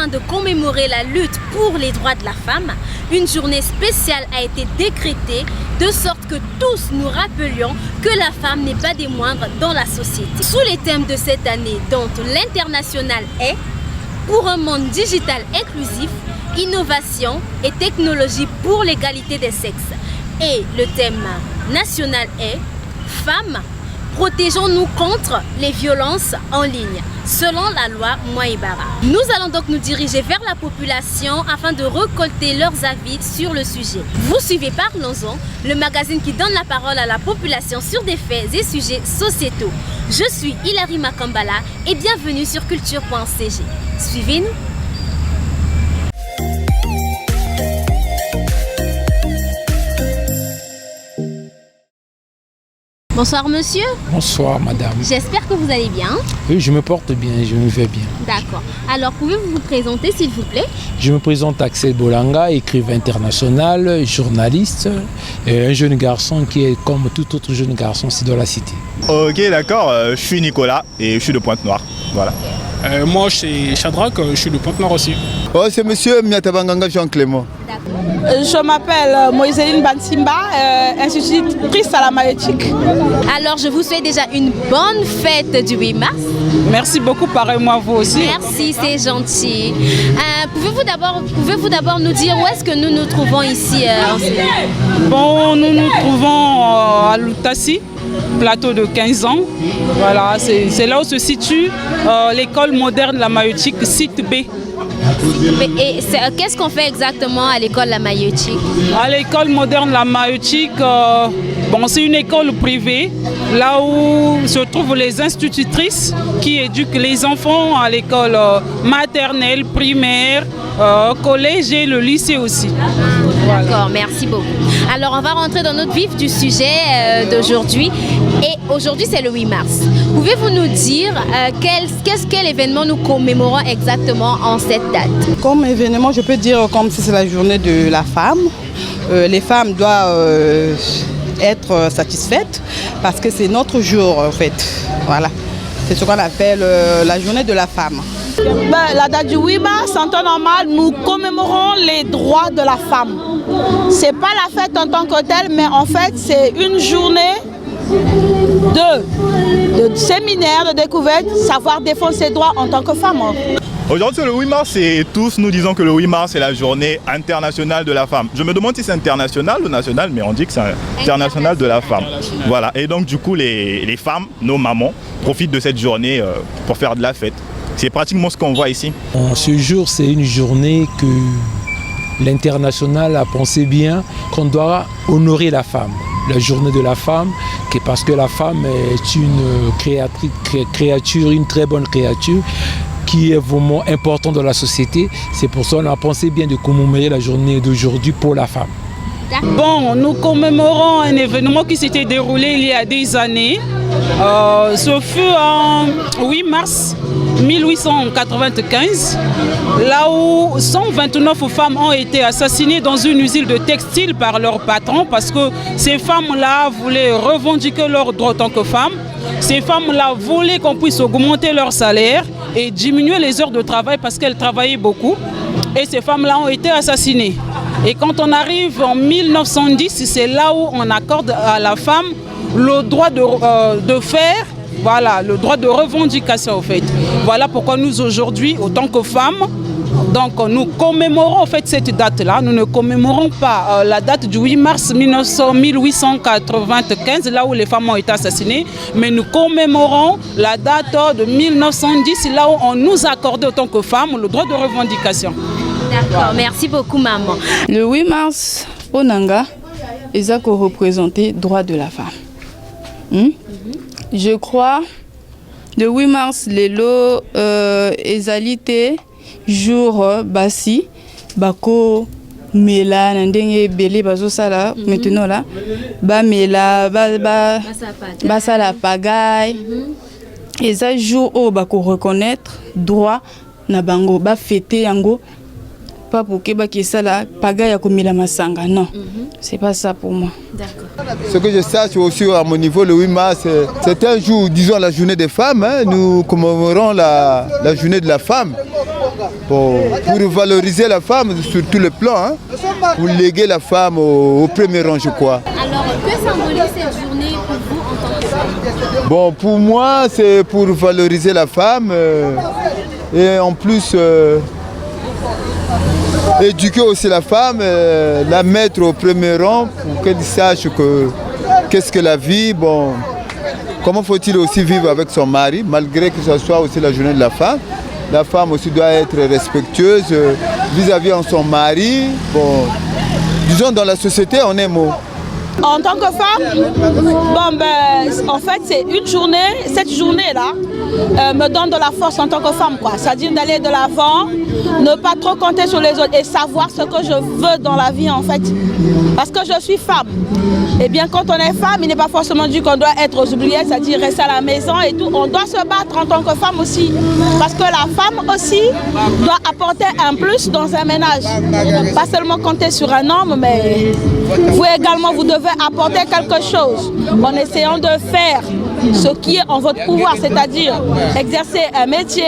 afin de commémorer la lutte pour les droits de la femme, une journée spéciale a été décrétée de sorte que tous nous rappelions que la femme n'est pas des moindres dans la société. Sous les thèmes de cette année, dont l'international est pour un monde digital inclusif, innovation et technologie pour l'égalité des sexes. Et le thème national est femmes, protégeons-nous contre les violences en ligne, selon la loi Mouaïbara. Nous allons donc nous diriger vers la population afin de récolter leurs avis sur le sujet. Vous suivez Parlons-en, le magazine qui donne la parole à la population sur des faits et sujets sociétaux. Je suis Hilary Makambala et bienvenue sur culture.cg. Suivez-nous. Bonsoir monsieur. Bonsoir madame. J'espère que vous allez bien. Oui, je me porte bien, je me vais bien. D'accord. Alors pouvez-vous vous présenter s'il vous plaît? Je me présente Axel Bolanga, écrivain international, journaliste, et un jeune garçon qui est comme tout autre jeune garçon ici dans la cité. Ok, d'accord, je suis Nicolas et je suis de Pointe-Noire. Voilà. Moi, c'est Shadrach, je suis de Pointe-Noire aussi. Oh, c'est monsieur Miatabanganga Jean-Clément. Je m'appelle Moïseline Bansimba, institutrice à la maïeutique. Alors je vous souhaite déjà une bonne fête du 8 mars. Merci beaucoup, pareillement vous aussi. Merci, c'est gentil. Pouvez-vous d'abord nous dire où est-ce que nous nous trouvons ici en ce moment? Bon, nous nous trouvons à Lutassi, plateau de 15 ans. Voilà, c'est là où se situe l'école moderne de la maïeutique, site B. Et qu'est-ce qu'on fait exactement à l'école La Maïeutique? À l'école moderne La Maïeutique, c'est une école privée, là où se trouvent les institutrices qui éduquent les enfants à l'école maternelle, primaire, collège et le lycée aussi. Voilà. D'accord, merci beaucoup. Alors on va rentrer dans notre vif du sujet d'aujourd'hui. Et aujourd'hui c'est le 8 mars. Pouvez-vous nous dire quel événement nous commémorons exactement en cette date? Comme événement, je peux dire comme si c'est la journée de la femme. Les femmes doivent être satisfaites parce que c'est notre jour en fait. Voilà. C'est ce qu'on appelle la journée de la femme. La date du 8 mars, en temps normal, nous commémorons les droits de la femme. C'est pas la fête en tant que telle, mais en fait c'est une journée de séminaire, de découverte, savoir défendre ses droits en tant que femme. Aujourd'hui c'est le 8 mars et tous nous disons que le 8 mars c'est la journée internationale de la femme. Je me demande si c'est international ou national, mais on dit que c'est international de la femme. Voilà, et donc du coup les femmes, nos mamans, profitent de cette journée pour faire de la fête. C'est pratiquement ce qu'on voit ici. Ce jour, c'est une journée que l'international a pensé bien qu'on doit honorer la femme. La journée de la femme, parce que la femme est une créature, une très bonne créature, qui est vraiment important dans la société. C'est pour ça qu'on a pensé bien de commémorer la journée d'aujourd'hui pour la femme. Bon, nous commémorons un événement qui s'était déroulé il y a des années. Ce fut en 8 mars 1895, là où 129 femmes ont été assassinées dans une usine de textile par leur patron parce que ces femmes-là voulaient revendiquer leurs droits en tant que femmes. Ces femmes-là voulaient qu'on puisse augmenter leur salaire et diminuer les heures de travail parce qu'elles travaillaient beaucoup. Et ces femmes-là ont été assassinées. Et quand on arrive en 1910, c'est là où on accorde à la femme le droit de faire, voilà, le droit de revendication en fait. Voilà pourquoi nous aujourd'hui, autant que femmes, donc nous commémorons en fait cette date-là. Nous ne commémorons pas la date du 8 mars 1895, là où les femmes ont été assassinées, mais nous commémorons la date de 1910, là où on nous accordait autant que femmes le droit de revendication. D'accord, merci beaucoup maman. Le 8 mars, au Nanga, ils ont représenté droit de la femme. Je crois, le 8 mars, les lots ezalité jour basi, bako mela nandenge belé bazo sala maintenant là, ba mela ba sala pagaille. Et ça jour où bako reconnaître droit na bango ba fêter yango. Pas pour que ça pagaille comme la masanga, non, c'est pas ça pour moi. Ce que je sache aussi à mon niveau, le 8 mars, c'est un jour, disons la journée des femmes, hein, nous commémorons la journée de la femme. pour valoriser la femme sur tous les plans, hein, pour léguer la femme au premier rang, je crois. Alors, que symbolise cette journée pour vous en tant que femme? Bon, pour moi, c'est pour valoriser la femme et en plus éduquer aussi la femme, la mettre au premier rang pour qu'elle sache qu'est-ce que la vie, bon, comment faut-il aussi vivre avec son mari, malgré que ce soit aussi la journée de la femme. La femme aussi doit être respectueuse vis-à-vis de son mari. Bon, disons dans la société, on est mot. En tant que femme, bon ben, en fait c'est une journée, cette journée-là me donne de la force en tant que femme, quoi. C'est-à-dire d'aller de l'avant, ne pas trop compter sur les autres et savoir ce que je veux dans la vie en fait. Parce que je suis femme. Et bien quand on est femme, il n'est pas forcément dit qu'on doit être aux oubliettes, c'est-à-dire rester à la maison et tout. On doit se battre en tant que femme aussi. Parce que la femme aussi doit apporter un plus dans un ménage. Pas seulement compter sur un homme, mais vous également, vous devez apporter quelque chose en essayant de faire ce qui est en votre pouvoir, c'est-à-dire exercer un métier,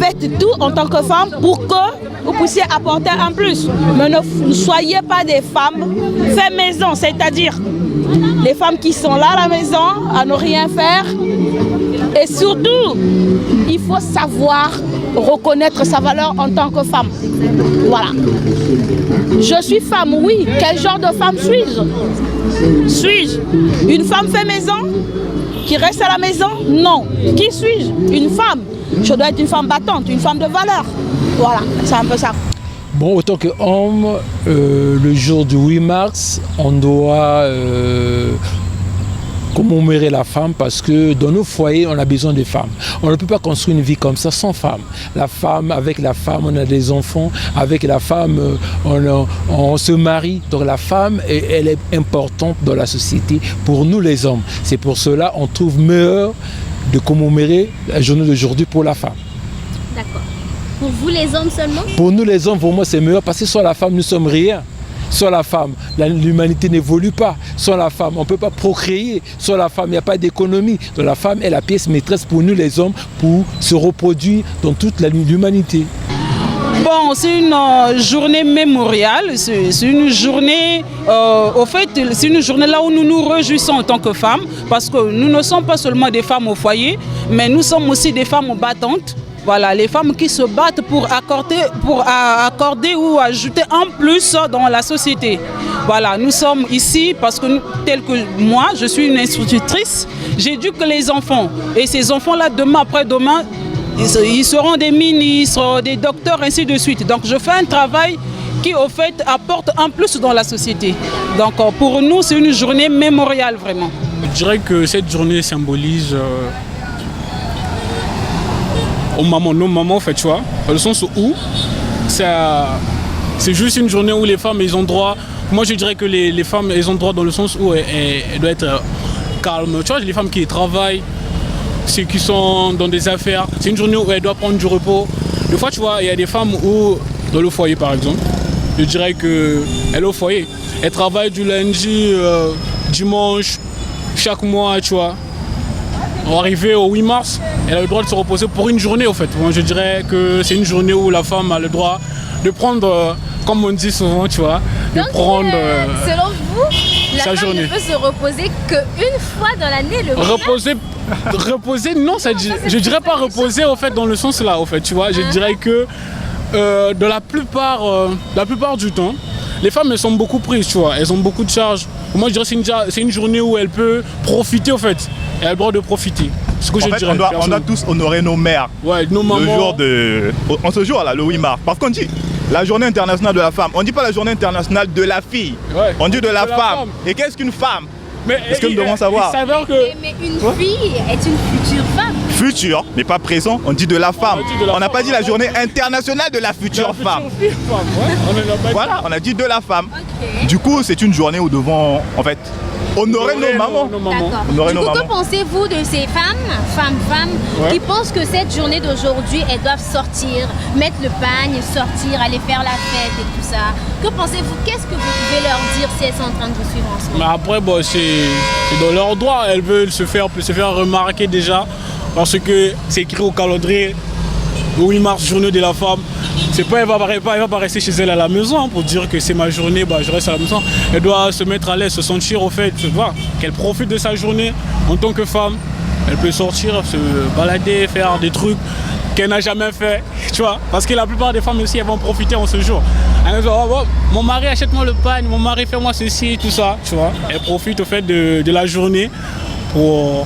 faites tout en tant que femme pour que vous puissiez apporter un plus. Mais ne soyez pas des femmes fait maison, c'est-à-dire les femmes qui sont là à la maison à ne rien faire. Et surtout, il faut savoir reconnaître sa valeur en tant que femme. Voilà. Je suis femme, oui. Quel genre de femme suis-je? Suis-je une femme fait maison qui reste à la maison? Non. Qui suis-je? Une femme. Je dois être une femme battante, une femme de valeur. Voilà, c'est un peu ça. Bon, autant qu'homme, le jour du 8 mars, on doit commémorer la femme parce que dans nos foyers, on a besoin des femmes. On ne peut pas construire une vie comme ça sans femme. La femme, avec la femme, on a des enfants. Avec la femme, on se marie. Donc la femme, elle est importante dans la société pour nous les hommes. C'est pour cela qu'on trouve meilleur de commémorer la journée d'aujourd'hui pour la femme. D'accord. Pour vous les hommes seulement? Pour nous les hommes, pour moi c'est meilleur parce que sans la femme, nous sommes rien. Sans la femme, l'humanité n'évolue pas. Sans la femme, on ne peut pas procréer. Sans la femme, il n'y a pas d'économie. Donc la femme est la pièce maîtresse pour nous les hommes pour se reproduire dans toute l'humanité. Bon, c'est une journée mémoriale, c'est une journée, au fait, c'est une journée là où nous nous réjouissons en tant que femmes, parce que nous ne sommes pas seulement des femmes au foyer, mais nous sommes aussi des femmes battantes. Voilà, les femmes qui se battent pour accorder ou ajouter un plus dans la société. Voilà, nous sommes ici parce que, tel que moi, je suis une institutrice, j'éduque les enfants. Et ces enfants-là, demain après-demain, ils seront des ministres, des docteurs, ainsi de suite. Donc je fais un travail qui, au fait, apporte un plus dans la société. Donc pour nous, c'est une journée mémoriale, vraiment. Je dirais que cette journée symbolise... nos mamans, en fait, tu vois, dans le sens où c'est juste une journée où les femmes, elles ont droit. Moi, je dirais que les femmes, elles ont droit dans le sens où elles doivent être calmes. Tu vois, les femmes qui travaillent, ceux qui sont dans des affaires, c'est une journée où elles doivent prendre du repos. Des fois, tu vois, il y a des femmes où, dans le foyer, par exemple, je dirais qu'elles sont au foyer. Elles travaillent du lundi, dimanche, chaque mois, tu vois. Arrivé au 8 mars, elle a le droit de se reposer pour une journée, en fait. Moi, je dirais que c'est une journée où la femme a le droit de prendre, comme on dit souvent, tu vois, de prendre selon vous, la sa femme journée. ne peut se reposer qu'une fois dans l'année, le 8 mars? Reposer, non, je dirais pas reposer, en fait, dans le sens là, en fait, tu vois. Je dirais que de la plupart du temps, les femmes, elles sont beaucoup prises, tu vois. Elles ont beaucoup de charges. Moi, je dirais que c'est une journée où elle peut profiter, en fait. Elle a le droit de profiter. Ce que je dirais, on doit tous honorer nos mères. Ouais, nos mamans. En ce jour-là, le 8 mars. Parce qu'on dit la journée internationale de la femme. On ne dit pas la journée internationale de la fille. Ouais, on dit de la femme. Et qu'est-ce qu'une femme? Est-ce que nous devons savoir? Mais une fille est une future femme. Future, mais pas présent. On dit de la femme. On n'a pas dit la journée internationale de la future femme. Voilà, on a dit de la femme. Okay. Du coup, c'est une journée où nous devons, en fait, honorer nos mamans. Du coup, que pensez-vous de ces femmes qui pensent que cette journée d'aujourd'hui, elles doivent sortir, mettre le pagne, sortir, aller faire la fête et tout ça? Que pensez-vous? Qu'est-ce que vous pouvez leur dire si elles sont en train de vous suivre en ce moment? Mais après, bon, c'est dans leur droit. Elles veulent se faire remarquer déjà parce que c'est écrit au calendrier le 8 mars, journée de la femme, c'est pas, elle va pas rester chez elle à la maison pour dire que c'est ma journée, bah, je reste à la maison. Elle doit se mettre à l'aise, se sentir au fait, qu'elle profite de sa journée en tant que femme. Elle peut sortir, se balader, faire des trucs qu'elle n'a jamais fait, tu vois. Parce que la plupart des femmes aussi, elles vont profiter en ce jour. Elles vont dire, oh, mon mari achète-moi le pain, mon mari fait-moi ceci, tout ça, tu vois. Elles profitent au fait de la journée pour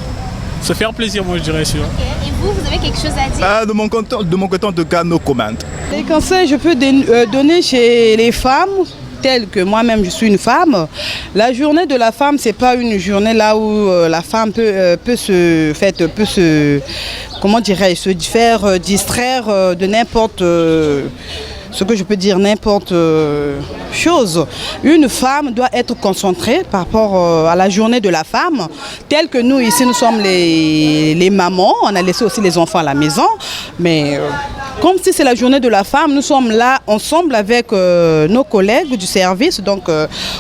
se faire plaisir, moi je dirais. Okay. Et vous avez quelque chose à dire? De mon côté, en tout cas, no comment. Les conseils je peux donner chez les femmes, telles que moi-même je suis une femme, la journée de la femme, c'est pas une journée là où la femme peut se faire distraire de n'importe ce que je peux dire, n'importe chose. Une femme doit être concentrée par rapport à la journée de la femme, telle que nous ici, nous sommes les mamans, on a laissé aussi les enfants à la maison, mais comme si c'est la journée de la femme, nous sommes là ensemble avec nos collègues du service, donc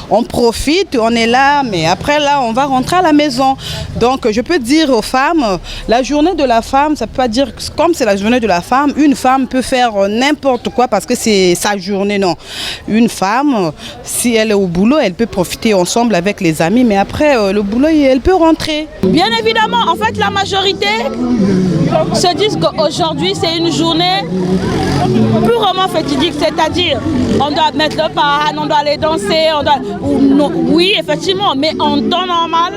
on profite, on est là, mais après là, on va rentrer à la maison. Donc je peux dire aux femmes, la journée de la femme, ça ne peut pas dire, comme c'est la journée de la femme, une femme peut faire n'importe quoi parce que c'est sa journée, non. Une femme, si elle est au boulot, elle peut profiter ensemble avec les amis, mais après le boulot, elle peut rentrer. Bien évidemment, en fait, la majorité se disent qu'aujourd'hui, c'est une journée purement fatidique, c'est-à-dire on doit mettre le pan, on doit aller danser, oui, effectivement, mais en temps normal,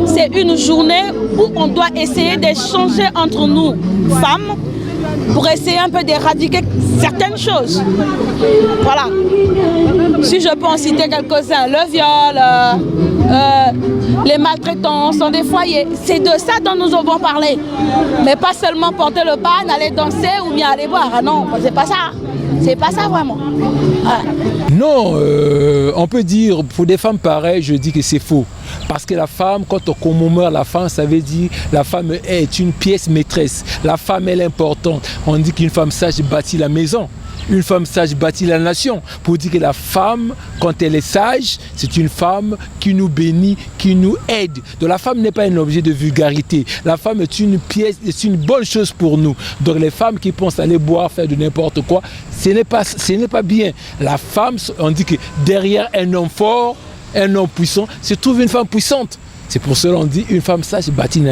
c'est une journée où on doit essayer d'échanger entre nous, femmes, pour essayer un peu d'éradiquer certaines choses. Voilà. Si je peux en citer quelques-uns, le viol, les maltraitances dans des foyers, c'est de ça dont nous avons parlé. Mais pas seulement porter le pan, aller danser ou bien aller boire. Ah non, c'est pas ça. C'est pas ça vraiment. Voilà. Non, on peut dire, pour des femmes pareilles, je dis que c'est faux. Parce que la femme, quand on commémore la femme, ça veut dire que la femme est une pièce maîtresse. La femme, elle est importante. On dit qu'une femme sage bâtit la maison. Une femme sage bâtit la nation. Pour dire que la femme, quand elle est sage, c'est une femme qui nous bénit, qui nous aide. Donc la femme n'est pas un objet de vulgarité. La femme est une pièce, c'est une bonne chose pour nous. Donc les femmes qui pensent aller boire, faire de n'importe quoi, ce n'est pas bien. La femme, on dit que derrière un homme fort, un homme puissant, se trouve une femme puissante. C'est pour cela qu'on dit une femme sage bâtit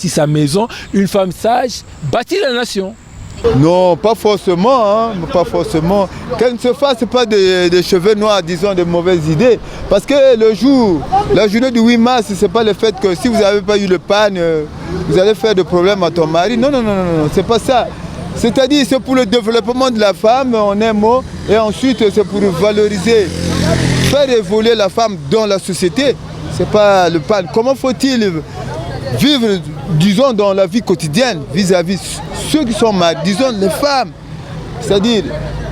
sa maison, une femme sage bâtit la nation. Non, pas forcément, hein, pas forcément. Qu'elle ne se fasse pas des cheveux noirs, disons, de mauvaises idées. Parce que la journée du 8 mars, ce n'est pas le fait que si vous n'avez pas eu le pan, vous allez faire des problèmes à ton mari. Non, c'est pas ça. C'est-à-dire, c'est pour le développement de la femme, en un mot, et ensuite, c'est pour valoriser, faire évoluer la femme dans la société. C'est pas le pan. Comment faut-il vivre, disons, dans la vie quotidienne vis-à-vis ceux qui sont mariés, disons les femmes. C'est-à-dire,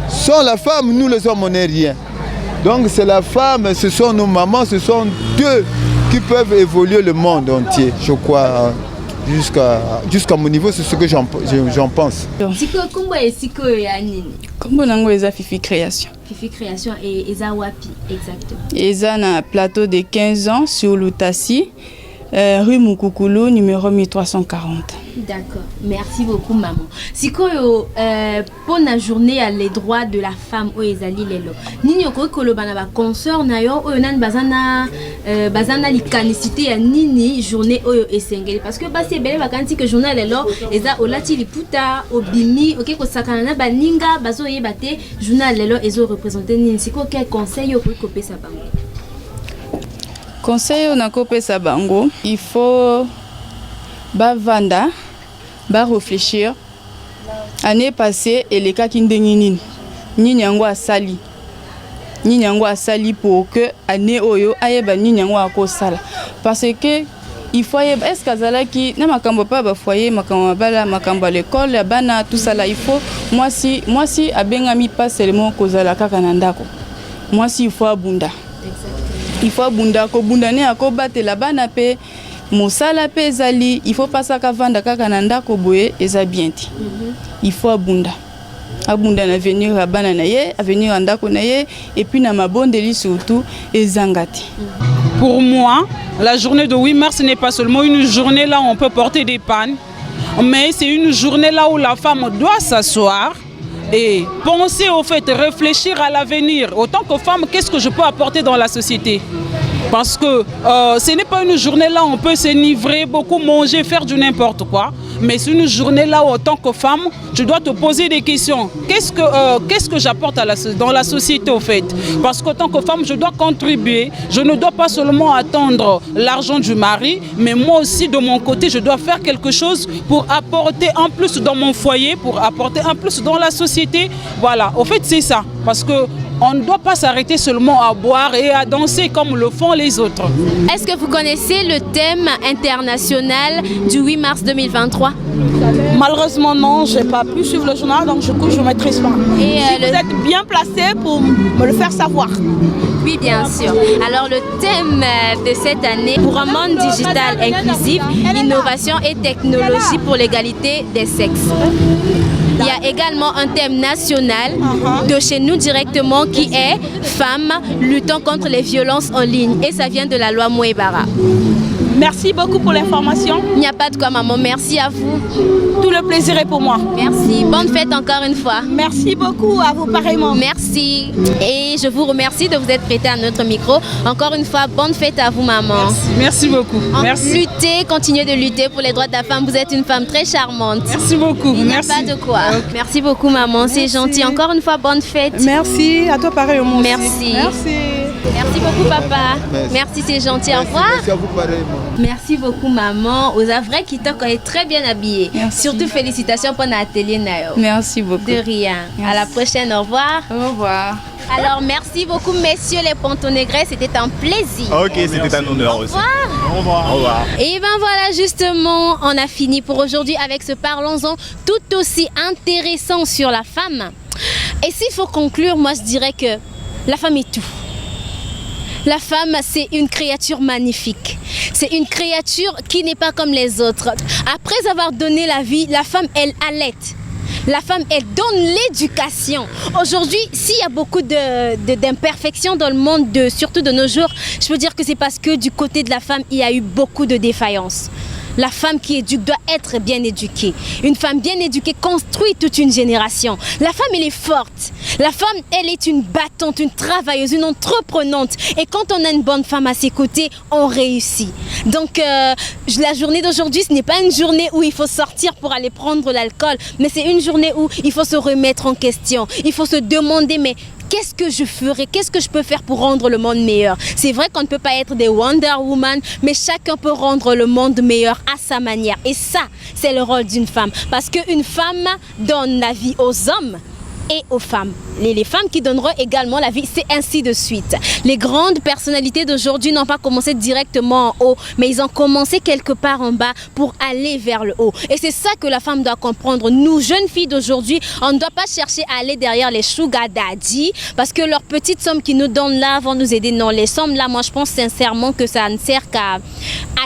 sans la femme, nous les hommes, on n'est rien. Donc c'est la femme, ce sont nos mamans, ce sont eux qui peuvent évoluer le monde entier, je crois. Jusqu'à mon niveau, c'est ce que j'en pense. Comment nango eza Fifi Création. Fifi Création et eza wapi exactement. Eza na plateau de 15 ans sur Lutassi. Rue Mukukulu, numéro 1340. D'accord, merci beaucoup maman. Si pour la journée à les droits de la femme au ezali lelo. Nini oko kolobana ba consort na yo oyo nan bazana likanicité ya nini journée oyo esengeli parce que basi ebele bakanti que journée lelo eza olati liputa obimi OK ko sakana na baninga bazo yeba te journée lelo ezo représenter nini siko quel conseil oko kopesa bango. Conseil on a kopesa bango, il faut bavanda, réfléchir. Année passée, et les cas qui n'ont ni asali. Ni asali pour que année oyo ayeba ni ako sala. Parce que il faut est-ce que qui na makambo pas ba foyer makambo bala makambo à l'école la bana tout ça là il faut moi si abengami pas seulement kozala kaka na ndako. Moi si il faut abunda. Il faut abunda ko bundane akobatela bana pe mosala pe ezali il faut pas ça kavanda kaka na ndako boye eza bien ti. Il faut abunda na venir à bana na ye, à venir ndako na ye et puis na mabondeli surtout ezangati. Pour moi, la journée de 8 mars n'est pas seulement une journée là où on peut porter des pannes. mais c'est une journée là où la femme doit s'asseoir et penser au fait, réfléchir à l'avenir. Autant que femme, qu'est-ce que je peux apporter dans la société? Parce que ce n'est pas une journée là où on peut s'enivrer, beaucoup manger, faire du n'importe quoi. Mais c'est une journée là où, en tant que femme, tu dois te poser des questions. Qu'est-ce que j'apporte dans la société au fait? Parce qu'en tant que femme, je dois contribuer. Je ne dois pas seulement attendre l'argent du mari, mais moi aussi, de mon côté, je dois faire quelque chose pour apporter un plus dans mon foyer, pour apporter un plus dans la société. Voilà, au fait, c'est ça. Parce que on ne doit pas s'arrêter seulement à boire et à danser comme le font les autres. Est-ce que vous connaissez le thème international du 8 mars 2023? Malheureusement non, je n'ai pas pu suivre le journal, donc du coup je ne maîtrise pas. Et si vous êtes bien placé pour me le faire savoir. Oui, bien sûr. Alors le thème de cette année, pour un monde digital inclusif, innovation et technologie pour l'égalité des sexes. Il y a également un thème national de chez nous directement qui est femmes luttant contre les violences en ligne. Et ça vient de la loi Mouebara. Merci beaucoup pour l'information. Il n'y a pas de quoi, maman. Merci à vous. Tout le plaisir est pour moi. Merci. Bonne fête encore une fois. Merci beaucoup à vous pareillement. Merci. Et je vous remercie de vous être prêté à notre micro. Encore une fois, bonne fête à vous, maman. Merci beaucoup. Merci. Luttez, continuez de lutter pour les droits de la femme. Vous êtes une femme très charmante. Merci beaucoup. Il n'y a pas de quoi. Okay. Merci beaucoup, maman. C'est gentil. Encore une fois, bonne fête. Merci. À toi pareillement. Merci. Merci. Merci beaucoup, papa. Merci, c'est gentil. Au revoir. Merci à vous pareillement. Merci beaucoup, maman. Aux vrai qui t'ont très bien habillée. Surtout félicitations pour l'atelier Nayo. Merci beaucoup. De rien. Merci. À la prochaine. Au revoir. Au revoir. Alors, merci beaucoup, messieurs les Pontonégrés. C'était un plaisir. Ok, c'était un honneur aussi. Au revoir. Au revoir. Et ben voilà, justement, on a fini pour aujourd'hui avec ce Parlons-en tout aussi intéressant sur la femme. Et s'il faut conclure, moi je dirais que la femme est tout. La femme, c'est une créature magnifique. C'est une créature qui n'est pas comme les autres. Après avoir donné la vie, la femme, elle allaite. La femme, elle donne l'éducation. Aujourd'hui, s'il y a beaucoup d'imperfections dans le monde, surtout de nos jours, je peux dire que c'est parce que du côté de la femme, il y a eu beaucoup de défaillances. La femme qui éduque doit être bien éduquée. Une femme bien éduquée construit toute une génération. La femme, elle est forte. La femme, elle est une battante, une travailleuse, une entreprenante. Et quand on a une bonne femme à ses côtés, on réussit. Donc, la journée d'aujourd'hui, ce n'est pas une journée où il faut sortir pour aller prendre l'alcool, mais c'est une journée où il faut se remettre en question. Il faut se demander, mais qu'est-ce que je ferai? Qu'est-ce que je peux faire pour rendre le monde meilleur? C'est vrai qu'on ne peut pas être des Wonder Woman, mais chacun peut rendre le monde meilleur à sa manière. Et ça, c'est le rôle d'une femme. Parce qu'une femme donne la vie aux hommes et aux femmes. Les femmes qui donneront également la vie, c'est ainsi de suite. Les grandes personnalités d'aujourd'hui n'ont pas commencé directement en haut, mais ils ont commencé quelque part en bas pour aller vers le haut. Et c'est ça que la femme doit comprendre. Nous, jeunes filles d'aujourd'hui, on ne doit pas chercher à aller derrière les sugar daddy, parce que leurs petites sommes qui nous donnent là vont nous aider. Non, les sommes là, moi je pense sincèrement que ça ne sert qu'à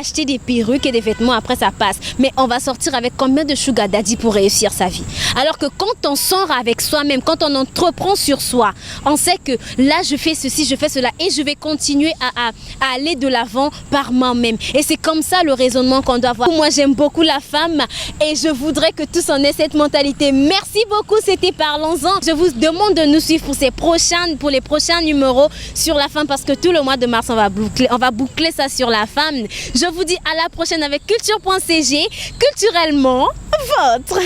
acheter des perruques et des vêtements, après ça passe. Mais on va sortir avec combien de sugar daddy pour réussir sa vie? Alors que quand on sort avec soi-même, quand on entreprend sur soi, on sait que là je fais ceci, je fais cela et je vais continuer à aller de l'avant par moi-même. Et c'est comme ça le raisonnement qu'on doit avoir. Moi j'aime beaucoup la femme et je voudrais que tous en aient cette mentalité. Merci beaucoup, c'était Parlons-en. Je vous demande de nous suivre pour les prochains numéros sur la femme, parce que tout le mois de mars on va boucler ça sur la femme. Je vous dis à la prochaine avec culture.cg, culturellement votre.